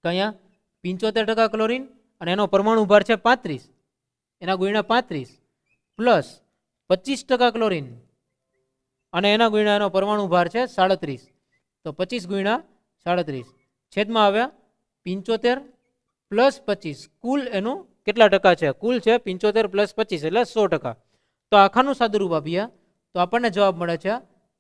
અહીંયા 75% ક્લોરીન અને એનો પરમાણુ ભાર છે 35 એના ગુણ્યા 35 પ્લસ 25% ક્લોરીન અને એના ગુણ્યા એનો પરમાણુ ભાર છે 37. તો 25 ગુણ્યા 37 છેદમાં આવ્યા 75 પ્લસ 25 કુલ એનું કેટલા ટકા છે? કુલ છે 75 પ્લસ 25 એટલે 100%. તો આખાનું સાદુરૂપ આપીએ તો આપણને જવાબ મળે છે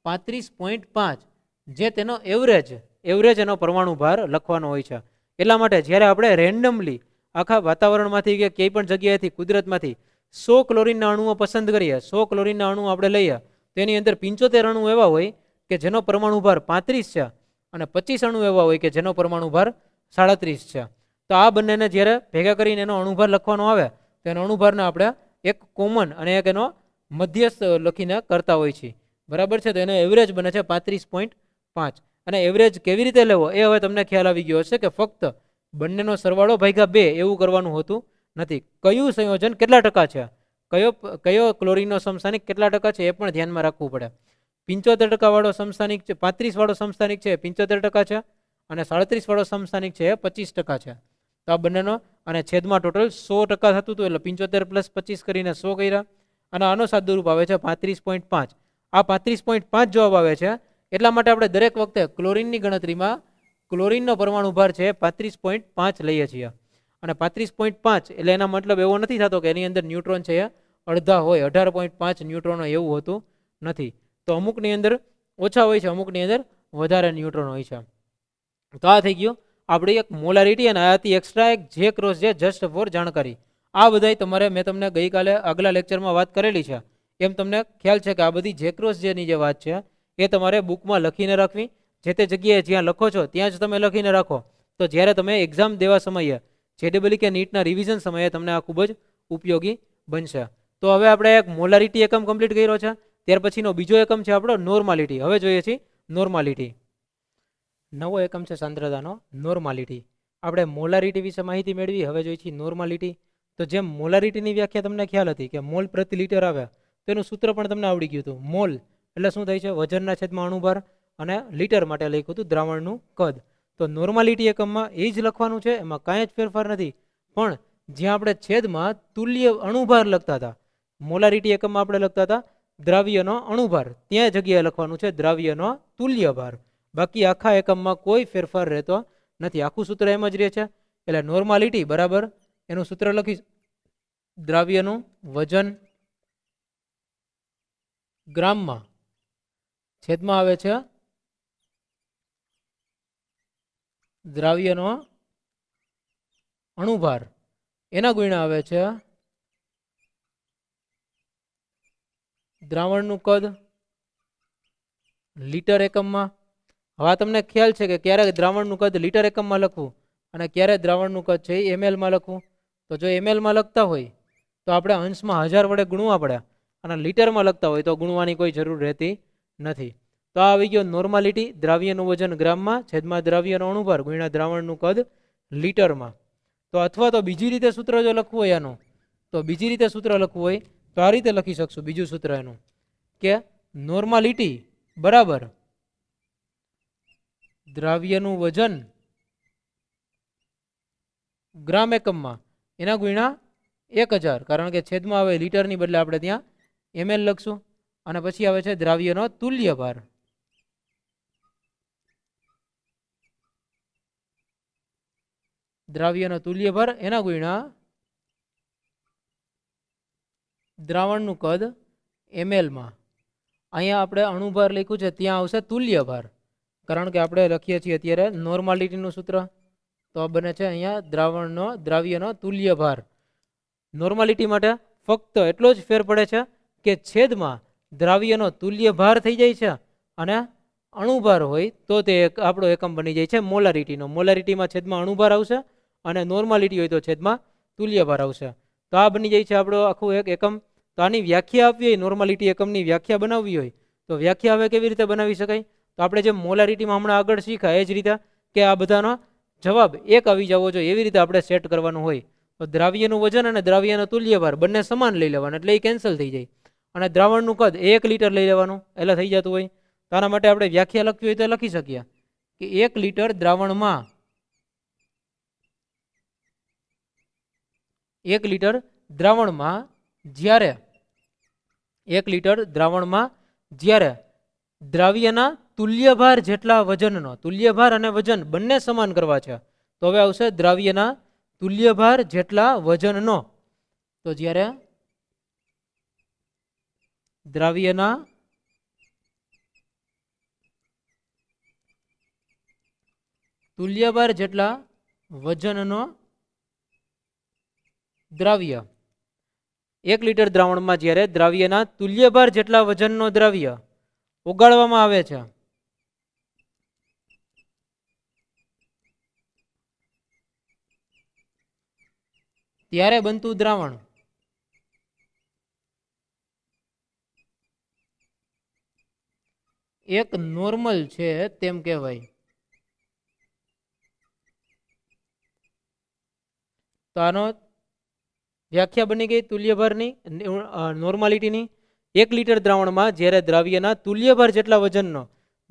35.5, જે તેનો એવરેજ એનો પરમાણુ ભાર લખવાનો હોય છે. એટલા માટે જ્યારે આપણે રેન્ડમલી આખા વાતાવરણમાંથી કે ક્યાંય પણ જગ્યાએથી કુદરતમાંથી 100 ક્લોરીનના અણુઓ પસંદ કરીએ, 100 ક્લોરીનના અણુ આપણે લઈએ, તેની અંદર 75 અણુ એવા હોય કે જેનો પરમાણુ ભાર 35 છે અને 25 અણુ એવા હોય કે જેનો પરમાણુ ભાર 37 છે. તો આ બંનેને જ્યારે ભેગા કરીને એનો અણુભાર લખવાનો આવે તો એનો અણુભારને આપણે એક કોમન અને એક એનો મધ્યસ્થ લખીને કરતા હોય છે. બરાબર છે? તો એનો એવરેજ બને છે 35.5. અને એવરેજ કેવી રીતે લેવો એ હવે તમને ખ્યાલ આવી ગયો હશે કે ફક્ત બંનેનો સરવાળો ભાગ્યા 2 એવું કરવાનું હોતું નથી. કયું સંયોજન કેટલા ટકા છે, કયો ક્લોરીનનો સમસ્થાનિક કેટલા ટકા છે એ પણ ધ્યાનમાં રાખવું પડે. 75% વાળો સમસ્થાનિક છે, 35 વાળો સમસ્થાનિક છે 75% છે અને 37 વાળો સમસ્થાનિક છે 25% છે. તો આ બંનેનો અને છેદમાં ટોટલ 100% થતું હતું એટલે 75 પ્લસ 25 કરીને 100 કર્યા અને આનો સાદુરૂપ આવે છે 35.5. આ 35.5 જવાબ આવે છે. એટલા માટે આપણે દરેક વખતે ક્લોરીનની ગણતરીમાં ક્લોરીનનો પરમાણુ ભાર છે 35.5 લઈએ છીએ. અને 35.5 એટલે એના મતલબ એવો નથી થતો કે એની અંદર ન્યુટ્રોન છે અડધા હોય, 18.5 ન્યુટ્રોનો એવું હોતું નથી. તો અમુકની અંદર ઓછા હોય છે, અમુકની અંદર વધારે ન્યુટ્રોન હોય છે. તો આ થઈ ગયું આપણી એક મોલારિટી અને આયાથી એક્સ્ટ્રા એક જે ક્રોસ જે જસ્ટ ફોર જાણકારી. આ બધાય તમારે મેં તમને ગઈકાલે આગલા લેક્ચરમાં વાત કરેલી છે એમ તમને ખ્યાલ છે કે આ બધી જે ક્રોસ જેની જે વાત છે એ તમારે બુકમાં લખીને રાખવી. જે તે જગ્યાએ જ્યાં લખો છો ત્યાં જ તમે લખીને રાખો તો જ્યારે તમે એક્ઝામ દેવા સમયે જેડબલઈ કે નીટના રિવિઝન સમયે તમને આ ખૂબ જ ઉપયોગી બનશે. તો હવે આપણે એક મોલારિટી એકમ કમ્પ્લીટ કર્યો છે. ત્યાર પછીનો બીજો એકમ છે આપણો નોર્માલિટી. હવે જોઈએ છીએ નોર્માલિટી. નવો એકમ છે સાંદ્રતાનો નોર્માલિટી. આપણે મોલારિટી વિશે માહિતી મેળવી, હવે જોઈએ છીએ નોર્માલિટી. તો જેમ મોલારિટીની વ્યાખ્યા તમને ખ્યાલ હતી કે મોલ પ્રતિ લિટર આવે તેનું સૂત્ર પણ તમને આવડી ગયું હતું. મોલ એટલે શું થાય છે? વજનના છેદમાં અણુભાર અને લિટર માટે લખ્યું હતું દ્રાવણનું કદ. તો નોર્માલિટી એકમમાં એ જ લખવાનું છે, એમાં કાંઈ જ ફેરફાર નથી. પણ જ્યાં આપણે છેદમાં તુલ્ય અણુભાર લખતા હતા, મોલારિટી એકમમાં આપણે લખતા હતા દ્રાવ્યનો અણુભાર, ત્યાં જગ્યાએ લખવાનું છે દ્રાવ્યનો તુલ્ય ભાર. બાકી આખા એકમમાં કોઈ ફેરફાર રહેતો નથી, આખું સૂત્ર એમ જ રહે છે. એટલે નોર્માલિટી બરાબર એનું સૂત્ર લખી દ્રાવ્યનું વજન ગ્રામમાં છેદમાં આવે છે દ્રાવ્યનો અણુભાર એના ગુણ્યા આવે છે દ્રાવણનું કદ લીટર એકમમાં. હવે તમને ખ્યાલ છે કે ક્યારે દ્રાવણનું કદ લીટર એકમમાં લખવું અને ક્યારે દ્રાવણનું કદ છે એ ml લખવું. તો જો ml લખતા હોય તો આપણે અંશમાં 1000 વડે ગુણવા પડે અને લીટરમાં લખતા હોય તો ગુણવાની કોઈ જરૂર રહેતી નથી. તો આ આવી ગયો નોર્માલિટી. દ્રાવ્યનું વજન ગ્રામમાં છેદમાં દ્રાવ્યનો અણુભાર ગુણ્યા દ્રાવણનું કદ લીટરમાં. તો અથવા તો બીજી રીતે સૂત્ર જો લખવું હોય એનું, તો બીજી રીતે સૂત્ર લખવું હોય તો આ રીતે લખી શકશું. બીજું સૂત્ર એનું કે નોર્માલિટી બરાબર દ્રાવ્યનું વજન ગ્રામ એકમમાં એના ગુણ્યા 1000, કારણ કે છેદમાં આવે લીટરની બદલે આપણે ત્યાં ml લખશું. અને પછી આવે છે દ્રાવ્યનો તુલ્ય ભાર. દ્રાવ્યનો તુલ્ય ભાર એના ગુણ્યા દ્રાવણનું કદ ml માં. અહીંયા આપણે અણુભાર લખ્યું છે ત્યાં આવશે તુલ્ય ભાર, કારણ કે આપણે લખીએ છીએ અત્યારે નોર્માલિટીનું સૂત્ર. તો બને છે અહીંયા દ્રાવ્યનો તુલ્ય ભાર. નોર્માલિટી માટે ફક્ત એટલો જ ફેર પડે છે કે છેદમાં દ્રાવ્યનો તુલ્ય ભાર થઈ જાય છે અને અણુભાર હોય તો તે આપણો એકમ બની જાય છે મોલારિટીનો. મોલારિટીમાં છેદમાં અણુભાર આવશે અને નોર્માલિટી હોય તો છેદમાં તુલ્ય ભાર આવશે. તો આ બની જાય છે આપણો આખું એક એકમ. તો આની વ્યાખ્યા આપવી હોય, નોર્માલિટી એકમની વ્યાખ્યા બનાવવી હોય તો વ્યાખ્યા હવે કેવી રીતે બનાવી શકાય? તો આપણે જે મોલારિટીમાં હમણાં આગળ શીખ્યા એ જ રીતે કે આ બધાનો જવાબ એક આવી જવો જોઈએ એવી રીતે આપણે સેટ કરવાનું હોય. તો દ્રાવ્યનું વજન અને દ્રાવ્યનો તુલ્ય ભાર બંને સમાન લઈ લેવાના એટલે એ કેન્સલ થઈ જાય. અને દ્રાવણનું કદ 1 લીટર લઈ લેવાનું એટલે થઈ જતું હોય. તો આના માટે આપણે વ્યાખ્યા લખવી હોય તો લખી શકીએ કે 1 લીટર દ્રાવણમાં 1 લીટર દ્રાવણમાં જ્યારે 1 લીટર દ્રાવણમાં જ્યારે દ્રાવ્યના તુલ્યભાર જેટલા વજનનો, તુલ્યભાર અને વજન બંને સમાન કરવા છે, તો હવે આવશે દ્રાવ્યના તુલ્યભાર જેટલા વજનનો. તો જ્યારે દ્રાવ્યના તુલ્યભાર જેટલા વજનનો દ્રાવ્ય, 1 લીટર દ્રાવણમાં જ્યારે દ્રાવ્યના તુલ્યભાર જેટલા વજનનો દ્રાવ્ય ઓગાળવામાં આવે છે, ત્યારે બનતું દ્રાવણ એક નોર્મલ છે તેમ કહેવાય. તો આનો વ્યાખ્યા બની ગઈ તુલ્યભારની, નોર્માલિટીની. 1 લીટર દ્રાવણમાં જ્યારે દ્રાવ્યના તુલ્યભાર જેટલા વજનનો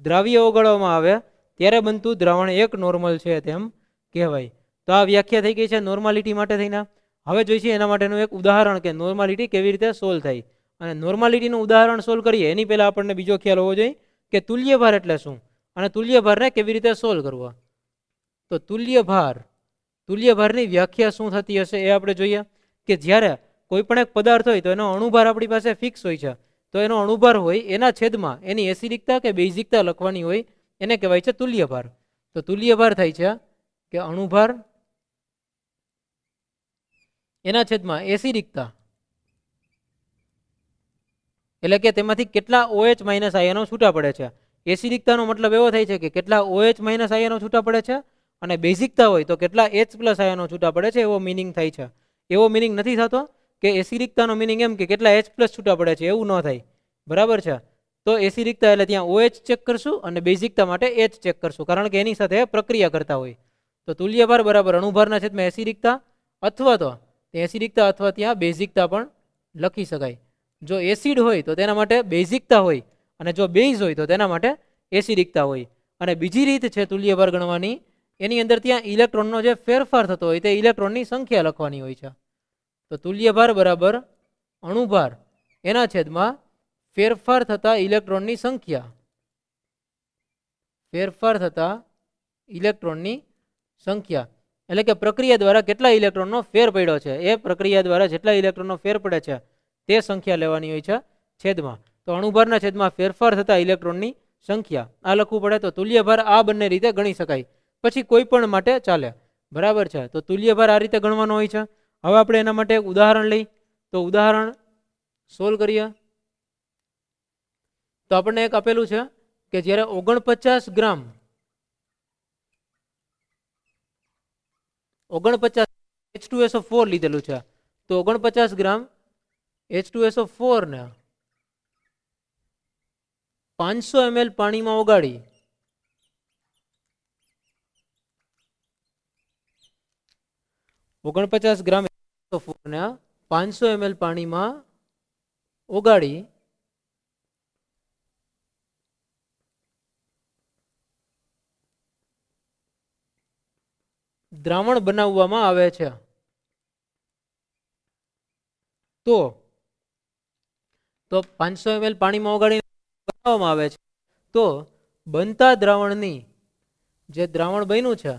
દ્રાવ્ય ઓગાળવામાં આવે ત્યારે બનતું દ્રાવણ એક નોર્મલ છે તેમ કહેવાય. તો આ વ્યાખ્યા થઈ ગઈ છે નોર્માલિટી માટે થઈને. હવે જોઈશે એના માટેનું એક ઉદાહરણ કે નોર્માલિટી કેવી રીતે સોલ્વ થાય. અને નોર્માલિટીનું ઉદાહરણ સોલ્વ કરીએ એની પહેલાં આપણને બીજો ખ્યાલ હોવો જોઈએ કે તુલ્યભાર એટલે શું અને તુલ્યભારને કેવી રીતે સોલ્વ કરવો. તો તુલ્યભારની વ્યાખ્યા શું થતી હશે એ આપણે જોઈએ કે જ્યારે કોઈ પણ એક પદાર્થ હોય તો એનો અણુભાર આપણી પાસે ફિક્સ હોય છે. તો એનો અણુભાર હોય એના છેદમાં એની એસિડિકતા કે બેઝિકતા લખવાની હોય, એને કહેવાય છે તુલ્યભાર. તો તુલ્યભાર થાય છે કે અણુભાર એના છેદમાં એસિડિકતા, એટલે કે તેમાંથી કેટલા OH માઇનસ આયનો છૂટા પડે છે. એસિડિકતાનો મતલબ એવો થાય છે કે કેટલા OH માઇનસ આયનો છૂટા પડે છે, અને બેઝિકતા હોય તો કેટલા H પ્લસ આયનો છૂટા પડે છે, એવો મિનિંગ થાય છે. એવો મિનિંગ નથી થતો કે એસિડિકતાનો મિનિંગ એમ કે કેટલા H પ્લસ છૂટા પડે છે, એવું ન થાય. બરાબર છે. તો એસિડિકતા એટલે ત્યાં OH ચેક કરશું અને બેઝિકતા માટે H ચેક કરશું, કારણ કે એની સાથે પ્રક્રિયા કરતા હોય. તો તુલ્યભાર બરાબર અણુભારના છેદમાં એસિડિકતા, અથવા તો એસિડિકતા અથવા ત્યાં બેઝિકતા પણ લખી શકાય. જો એસિડ હોય તો તેના માટે બેઝિકતા હોય, અને જો બેઝ હોય તો તેના માટે એસિડિકતા હોય. અને બીજી રીત છે તુલ્યભાર ગણવાની, એની અંદર ત્યાં ઇલેક્ટ્રોનનો જે ફેરફાર થતો હોય તે ઇલેક્ટ્રોનની સંખ્યા લખવાની હોય છે. તો તુલ્યભાર બરાબર અણુભાર એના છેદમાં ફેરફાર થતા ઇલેક્ટ્રોનની સંખ્યા, ફેરફાર થતા ઇલેક્ટ્રોનની સંખ્યા, એટલે કે પ્રક્રિયા દ્વારા કેટલા ઇલેક્ટ્રોનનો ફેર પડ્યો છે, એ પ્રક્રિયા દ્વારા જેટલા ઇલેક્ટ્રોનનો ફેર પડે છે તે સંખ્યા લેવાની હોય છે છેદમાં. તો અણુભારના છેદમાં ફેરફાર થતા ઇલેક્ટ્રોનની સંખ્યા આ લખવું પડે. તો તુલ્યભાર આ બંને રીતે ગણી શકાય, પછી કોઈ પણ માટે ચાલે. બરાબર છે. તો તુલ્યભાર આ રીતે ગણવાનો હોય છે. હવે આપણે એના માટે એક ઉદાહરણ લઈ, તો ઉદાહરણ સોલ્વ કરીએ. તો આપણને એક આપેલું છે કે જ્યારે 49 ગ્રામ 49 H2SO4 લીધેલું છે, તો 49 ગ્રામ H2SO4 ને 500 ml પાણીમાં ઓગાળી 49 ગ્રામ H2SO4 ને 500 ml પાણીમાં ઓગાળી દ્રાવણ બનાવવામાં આવે છે. તો 500 ml પાણીમાં ઓગાળી બનાવવામાં આવે છે, તો બનતા દ્રાવણની, જે દ્રાવણ બન્યું છે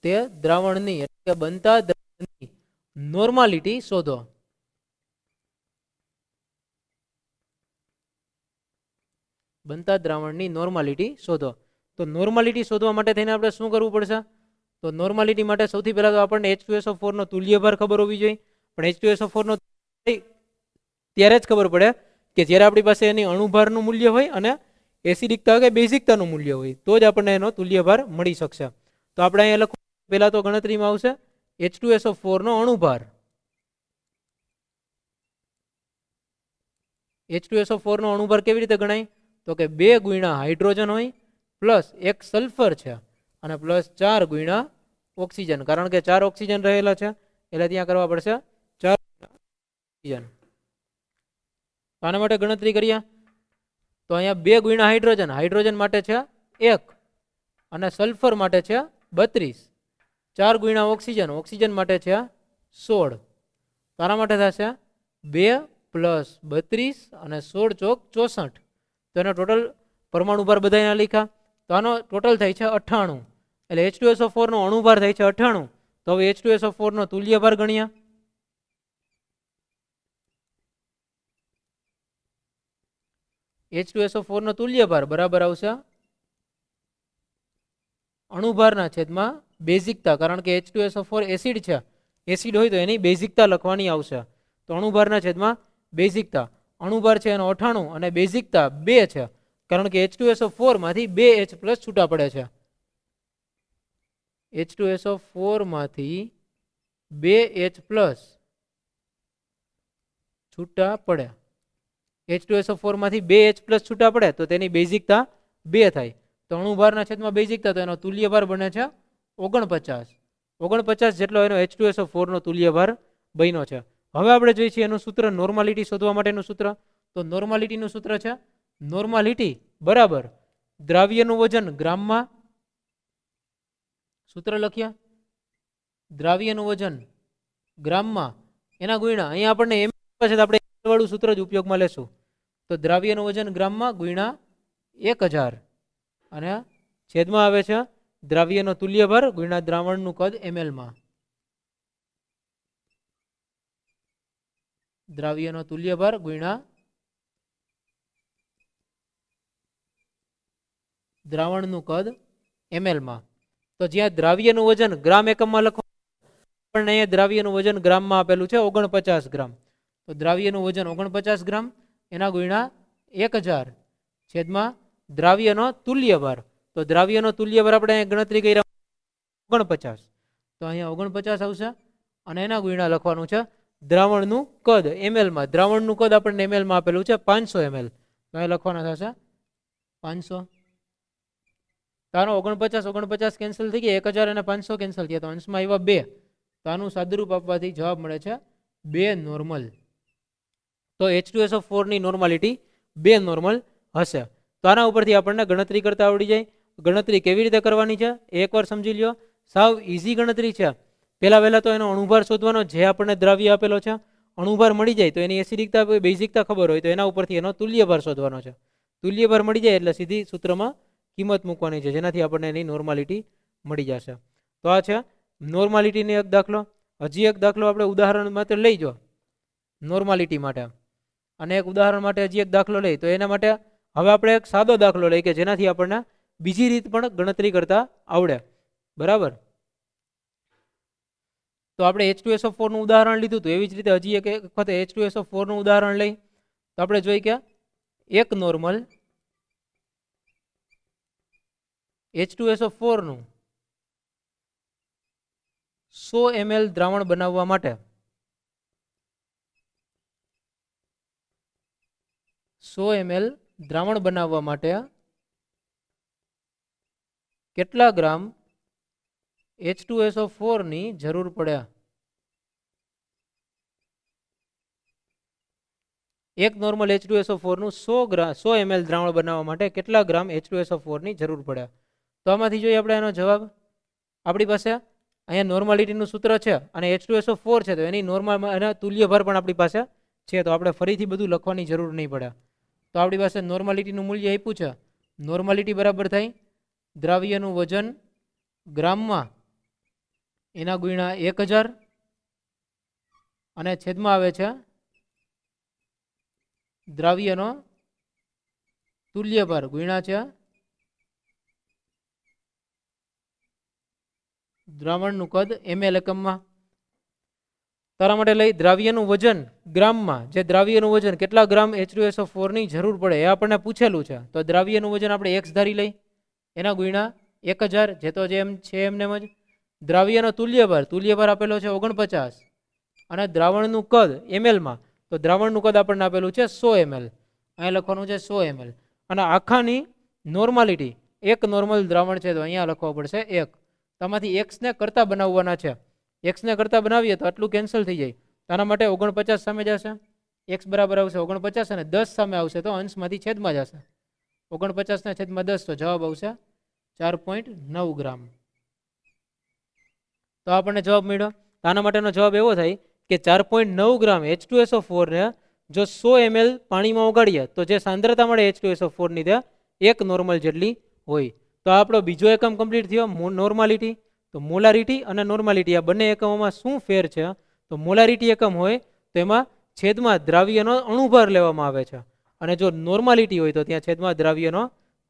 તે દ્રાવણની, એટલે કે બનતા દ્રાવણની નોર્માલિટી શોધો. બનતા દ્રાવણની નોર્માલિટી શોધો. તો નોર્માલિટી શોધવા માટે થઈને આપણે શું કરવું પડશે? તો નોર્માલિટી માટે સૌથી પહેલા તો આપણને H2SO4 નો તુલ્યભાર ખબર હોવી જોઈએ. પણ H2SO4 નો ત્યારે જ ખબર પડે કે જ્યારે આપણી પાસે એની અણુભારનું મૂલ્ય હોય અને એસિડિકતા કે બેઝિકતાનું મૂલ્ય હોય, તો જ આપણને એનો તુલ્યભાર મળી શકશે. તો આપણે અહીંયા લખવું, પહેલા તો ગણતરીમાં આવશે H2SO4 નો અણુભાર. H2SO4 નો અણુભાર કેવી રીતે ગણાય? તો કે 2 ગુણ્યા હાઇડ્રોજન હોય પ્લસ 1 સલ્ફર છે અને પ્લસ 4 ગુણ્યા ઓક્સિજન, કારણ કે 4 ઓક્સિજન રહેલા છે એટલે ત્યાં કરવા પડશે 4 ઓક્સિજન. આના માટે ગણતરી કરીએ તો અહીંયા 2 ગુણ્યા હાઇડ્રોજન, હાઇડ્રોજન માટે છે 1 અને સલ્ફર માટે છે 32. 4 ગુણ્યા ઓક્સિજન, ઓક્સિજન માટે છે 16. તારા માટે થશે 2 પ્લસ 32 અને 16 ચોક 64. તો એનો ટોટલ પરમાણુ ભાર બધાના લખ્યા. તો આનો ટોટલ થાય છે 98. એટલે H2SO4 નો અણુભાર થાય છે 98. તો હવે H2SO4 નો તુલ્ય ભાર ગણ્યા. H2SO4 નો તુલ્ય ભાર બરાબર આવશે અણુભારના છેદમાં બેઝિકતા, કારણ કે H2SO4 એસિડ છે. એસિડ હોય તો એની બેઝિકતા લખવાની આવશે. તો અણુભારના છેદમાં બેઝિકતા, અણુભાર છે એનો 98 અને બેઝિકતા 2 છે, કારણ કે H2SO4 માંથી 2H+ છૂટા પડે છે. H2SO4 માંથી 2H+ છૂટા પડે. H2SO4 માંથી 2H+ છૂટા પડે તો તેની બેઝિકતા 2 થાય. તો અણુભારના છેદમાં બેઝિકતા, તો એનો તુલ્ય ભાર બને છે 49. 49 જેટલો એનો H2SO4 નો તુલ્ય ભાર બન્યો છે. હવે આપણે જોઈએ છીએ એનું સૂત્ર, નોર્માલિટી શોધવા માટેનું સૂત્ર. તો નોર્માલિટીનું સૂત્ર છે નોર્માલિટી બરાબર દ્રાવ્યનું વજન ગ્રામમાં, સૂત્ર લખ્યા દ્રાવ્યનું વજન ગ્રામમાં એના ગુણ્યા, અહીંયા આપણને એમ છે તો આપણે વાળું સૂત્ર જ ઉપયોગમાં લેશું. તો દ્રાવ્યનું વજન ગ્રામમાં ગુણ્યા 1000 અને છેદમાં આવે છે દ્રાવ્યનો તુલ્ય ભાર ગુણ્યા દ્રાવણનું કદ ml માં. દ્રાવ્યનો તુલ્ય ભાર ગુણ્યા દ્રાવણનું કદ ml માં. તો જ્યાં દ્રાવ્યનું વજન ગ્રામ એકમમાં લખવાનું, પણ અહીંયા દ્રાવ્યનું વજન ગ્રામમાં આપેલું છે 49 ગ્રામ. તો દ્રાવ્યનું વજન 49 ગ્રામ એના ગુણ્યા 1000 છેદમાં દ્રાવ્યનો તુલ્ય ભાર. તો દ્રાવ્યનો તુલ્ય ભાર આપણે ગણતરી કરી 49, તો અહીંયા 49 આવશે અને એના ગુણ્યા લખવાનું છે દ્રાવણનું કદ ml માં. દ્રાવણનું કદ આપણને ml માં આપેલું છે 500 ml, તો અહીં લખવાના થશે 500. તારો 49 કેન્સલ થઈ ગયા, 1000 અને 500 કેન્સલ થયા, તો અંશમાં આવ્યા 2. તો આનું સાદુરૂપ આપવાથી જવાબ મળે છે 2 નોર્મલ. તો H2SO4 ની નોર્માલિટી 2 નોર્મલ હશે. તો આના ઉપરથી આપણને ગણતરી કરતા આવડી જાય. ગણતરી કેવી રીતે કરવાની છે એકવાર સમજી લ્યો. સાવ ઈઝી ગણતરી છે. પહેલા તો એનો અણુભાર શોધવાનો, જે આપણને દ્રાવ્ય આપેલો છે. અણુભાર મળી જાય તો એની એસિડિકતા બેઝિકતા ખબર હોય તો એના ઉપરથી એનો તુલ્ય ભાર શોધવાનો છે. તુલ્ય ભાર મળી જાય એટલે સીધી સૂત્રમાં કિંમત મૂકવાની છે, જેનાથી આપણને એની નોર્માલિટી મળી જશે. તો આ છે નોર્માલિટીનો એક દાખલો. હજી એક દાખલો આપણે ઉદાહરણ માટે લઈ જો નોર્માલિટી માટે, અને એક ઉદાહરણ માટે હજી એક દાખલો લઈ. તો એના માટે હવે આપણે એક સાદો દાખલો લઈ કે જેનાથી આપણને બીજી રીત પણ ગણતરી કરતા આવડે. બરાબર, તો આપણે H2SO4 નું ઉદાહરણ લીધું હતું, એવી જ રીતે હજી એક વખત H2SO4 નું ઉદાહરણ લઈ. તો આપણે જોઈ કે એક નોર્મલ H2SO4 નું 100 ml દ્રાવણ બનાવવા માટે 100 ml દ્રાવણ બનાવવા માટે કેટલા ગ્રામ H2SO4 ની જરૂર પડે? એક નોર્મલ H2SO4 નું 100 ml દ્રાવણ બનાવવા માટે કેટલા ગ્રામ H2SO4 ની જરૂર પડે? તો આમાંથી જોઈએ આપણે એનો જવાબ. આપણી પાસે અહીંયા નોર્માલિટીનું સૂત્ર છે અને H2SO4 છે, તો એની નોર્મલ એના તુલ્ય ભાર પણ આપણી પાસે છે. તો આપણે ફરીથી બધું લખવાની જરૂર નહીં પડે. તો આપણી પાસે નોર્માલિટીનું મૂલ્ય આપ્યું છે. નોર્માલિટી બરાબર થાય દ્રાવ્યનું વજન ગ્રામમાં એના ગુણ્યા 1000 અને છેદમાં આવે છે દ્રાવ્યનો તુલ્ય ભાર ગુણ્યા છે દ્રાવણનું કદ ml એકમમાં. તારા માટે લઈ દ્રાવ્યનું વજન ગ્રામમાં, જે દ્રાવ્યનું વજન કેટલા ગ્રામ H2SO4 ની જરૂર પડે એ આપણને પૂછેલું છે. તો દ્રાવ્યનું વજન આપણે x ધારી લઈ, એના ગુણ્યા 1000, જે તો જેમ છે એમને જ. દ્રાવ્યનો તુલ્ય ભાર આપેલો છે 49 અને દ્રાવણનું કદ ml માં, તો દ્રાવણનું કદ આપણને આપેલું છે 100 ml, અહીંયા લખવાનું છે 100 ml. અને આખાની નોર્માલિટી એક નોર્મલ દ્રાવણ છે, તો અહીંયા લખવા પડશે 1. આમાંથી x ને કરતા બનાવવાના છે. x ને કરતા બનાવીએ તો આટલું કેન્સલ થઈ જાય. આના માટે 49 સામે જશે, x બરાબર આવશે 49 અને 10 સામે આવશે તો અંશમાંથી છેદમાં જશે. 49 ના છેદમાં 10, તો જવાબ આવશે 4.9 ગ્રામ. તો આપણને જવાબ મળ્યો. આના માટેનો જવાબ એવો થાય કે 4.9 ગ્રામ H2SO4 ને જો 100 ml પાણીમાં ઓગાળીએ તો જે સાંદ્રતા મળે H2SO4 ની તે 1 નોર્મલ જેટલી હોય. તો આ આપણો બીજો એકમ કમ્પ્લીટ થયો, નોર્માલિટી. તો મોલારિટી અને નોર્માલિટી આ બંને એકમોમાં શું ફેર છે? તો મોલારિટી એકમ હોય તો એમાં છેદમાં દ્રાવ્યનો અણુભાર લેવામાં આવે છે, અને જો નોર્માલિટી હોય તો ત્યાં છેદમાં દ્રાવ્યનો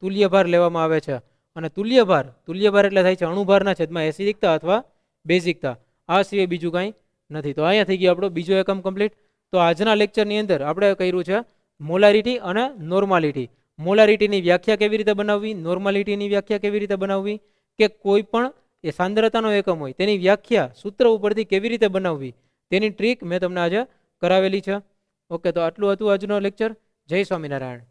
તુલ્યભાર લેવામાં આવે છે. અને તુલ્યભાર એટલે થાય છે અણુભારના છેદમાં એસિડિકતા અથવા બેઝિકતા. આ સિવાય બીજું કાંઈ નથી. તો અહીંયા થઈ ગયો આપણો બીજો એકમ કમ્પ્લીટ. તો આજના લેક્ચરની અંદર આપણે કર્યું છે મોલારિટી અને નોર્માલિટી. મોલારિટીની વ્યાખ્યા કેવી રીતે બનાવવી, નોર્માલિટીની વ્યાખ્યા કેવી રીતે બનાવવી, કે કોઈ પણ એ સાંદ્રતાનો એકમ હોય તેની વ્યાખ્યા સૂત્ર ઉપરથી કેવી રીતે બનાવવી, તેની ટ્રીક મેં તમને આજે કરાવેલી છે. ઓકે, તો આટલું હતું આજનો લેક્ચર. જય સ્વામિનારાયણ.